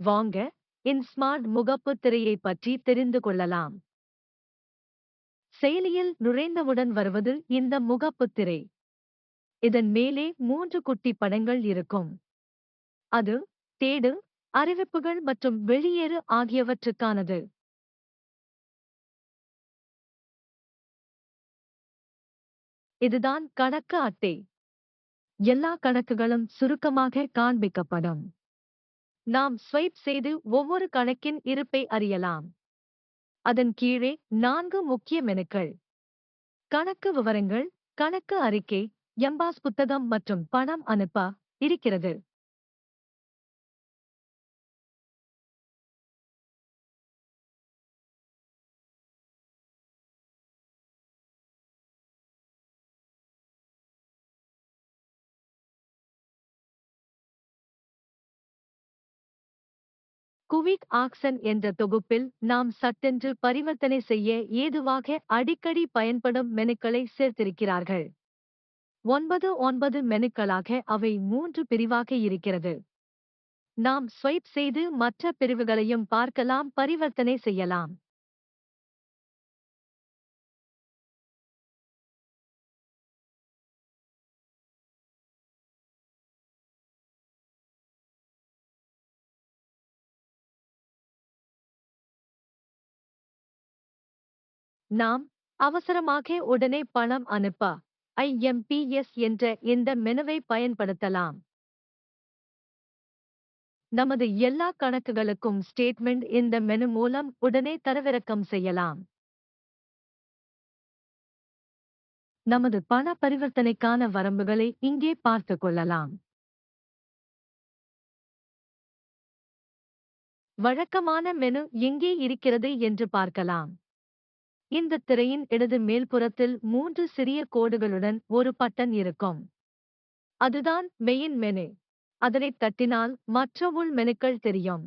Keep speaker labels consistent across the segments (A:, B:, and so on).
A: வாங்க, இன்ஸ்மார்ட் முகப்பு திரையை பற்றி தெரிந்து கொள்ளலாம். செயலியில் நுழைந்தவுடன் வருவது இந்த முகப்பு திரை. இதன் மேலே 3 குட்டி படங்கள் இருக்கும். அது தேடு, அறிவிப்புகள் மற்றும் வெளியேறு ஆகியவற்றுக்கானது. இதுதான் கணக்கு அட்டை. எல்லா கணக்குகளும் சுருக்கமாக காண்பிக்கப்படும். நாம் ஸ்வைப் செய்து ஒவ்வொரு கணக்கின் இருப்பை அறியலாம். அதன் கீழே 4 முக்கிய மெனுக்கள்: கணக்கு விவரங்கள், கணக்கு அறிக்கை, எம்பாஸ் புத்தகம் மற்றும் பணம் அனுப்ப இருக்கிறது. குவிக் ஆக்சன் என்ற தொகுப்பில் நாம் சட்டென்று பரிவர்த்தனை செய்ய ஏதுவாக அடிக்கடி பயன்படும் மெனுக்களை சேர்த்திருக்கிறார்கள். 9 மெனுக்களாக அவை 3 பிரிவாக இருக்கிறது. நாம் ஸ்வைப் செய்து மற்ற பிரிவுகளையும் பார்க்கலாம், பரிவர்த்தனை செய்யலாம். நாம் அவசரமாக உடனே பணம் அனுப்ப ஐஎம்பிஎஸ் என்ற இந்த மெனுவை பயன்படுத்தலாம். நமது எல்லா கணக்குகளுக்கும் ஸ்டேட்மெண்ட் இந்த மெனு மூலம் உடனே தரவிறக்கம் செய்யலாம். நமது பண பரிவர்த்தனைக்கான வரம்புகளை இங்கே பார்த்துக் கொள்ளலாம். வழக்கமான மெனு எங்கே இருக்கிறது என்று பார்க்கலாம். இந்த திரையின் இடது மேல்புறத்தில் 3 சிறிய கோடுகளுடன் ஒரு பட்டன் இருக்கும். அதுதான் மெயின் மெனு. அதனைத் தட்டினால் மற்ற உள் மெனுக்கள் தெரியும்.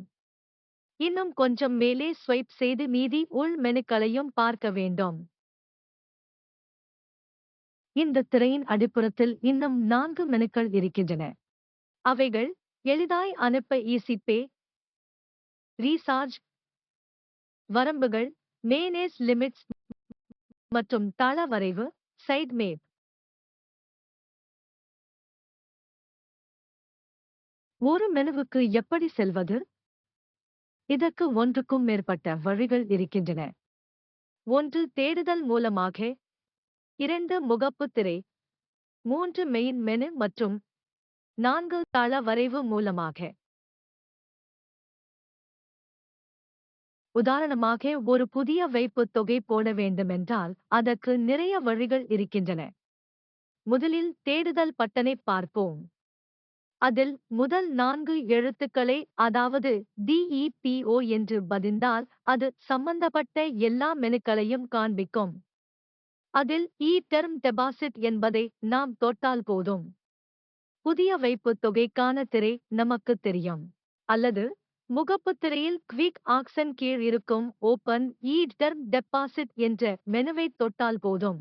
A: இன்னும் கொஞ்சம் மேலே ஸ்வைப் செய்து மீதி உள் மெனுக்களையும் பார்க்க வேண்டும். இந்த திரையின் அடிப்புறத்தில் இன்னும் 4 மெனுக்கள் இருக்கின்றன. அவைகள் எளிதாய் அனுப்ப ஈஸிபே, ரீசார்ஜ், வரம்புகள், மேனேஜ் லிமிட்ஸ் மற்றும் தள வரைவு, சைட் மேப். ஒரு மெனுவுக்கு எப்படி செல்வது? இதற்கு ஒன்றுக்கும் மேற்பட்ட வழிகள் இருக்கின்றன. 1 தேடுதல் மூலமாக, 2 முகப்பு திரை, 3 மெயின் மெனு மற்றும் 4 தள வரைவு மூலமாக. உதாரணமாக, ஒரு புதிய வைப்புத் தொகை போட வேண்டுமென்றால் அதற்கு நிறைய வழிகள் இருக்கின்றன. முதலில் தேடுதல் பட்டனை பார்ப்போம். அதில் முதல் 4 எழுத்துக்களை, அதாவது DEPO என்று பதிந்தால் அது சம்பந்தப்பட்ட எல்லா மெனுக்களையும் காண்பிக்கும். அதில் டெர்ம் டெபாசிட் என்பதை நாம் தொட்டால் போதும். புதிய வைப்புத் தொகைக்கான திரை நமக்கு தெரியும். அல்லது முகப்புத் திரையில் குவிக் ஆக்சன் கீழ் இருக்கும் ஓப்பன் டெர்ம் டெபாசிட் என்ற மெனுவை தொட்டால் போதும்.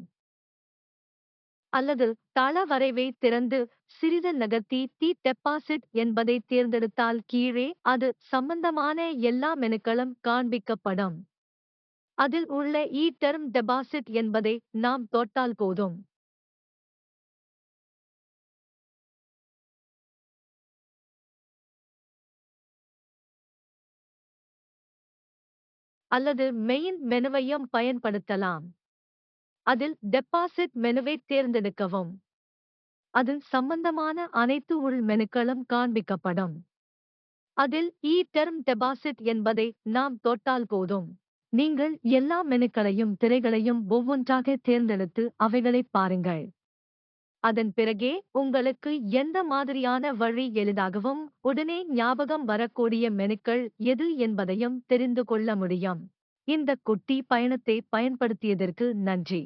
A: அல்லது தள வரைவை திறந்து சிறிது நகர்த்தி டெபாசிட் என்பதை தேர்ந்தெடுத்தால் கீழே அது சம்பந்தமான எல்லா மெனுக்களும் காண்பிக்கப்படும். அதில் உள்ள டெர்ம் டெபாசிட் என்பதை நாம் தொட்டால் போதும். அல்லது மெயின் மெனுவையும் பயன்படுத்தலாம். அதில் டெபாசிட் மெனுவை தேர்ந்தெடுக்கவும். அதில் சம்பந்தமான அனைத்து உள் மெனுக்களும் காண்பிக்கப்படும். அதில் டெர்ம் டெபாசிட் என்பதை நாம் தொட்டால் போதும். நீங்கள் எல்லா மெனுக்களையும் திரைகளையும் ஒவ்வொன்றாக தேர்ந்தெடுத்து அவைகளைப் பாருங்கள். அதன் பிறகே உங்களுக்கு எந்த மாதிரியான வழி எளிதாகவும் உடனே ஞாபகம் வரக்கூடிய மெனுக்கள் எது என்பதையும் தெரிந்து கொள்ள முடியும். இந்த குட்டி பயணத்தை பயன்படுத்தியதற்கு நன்றி.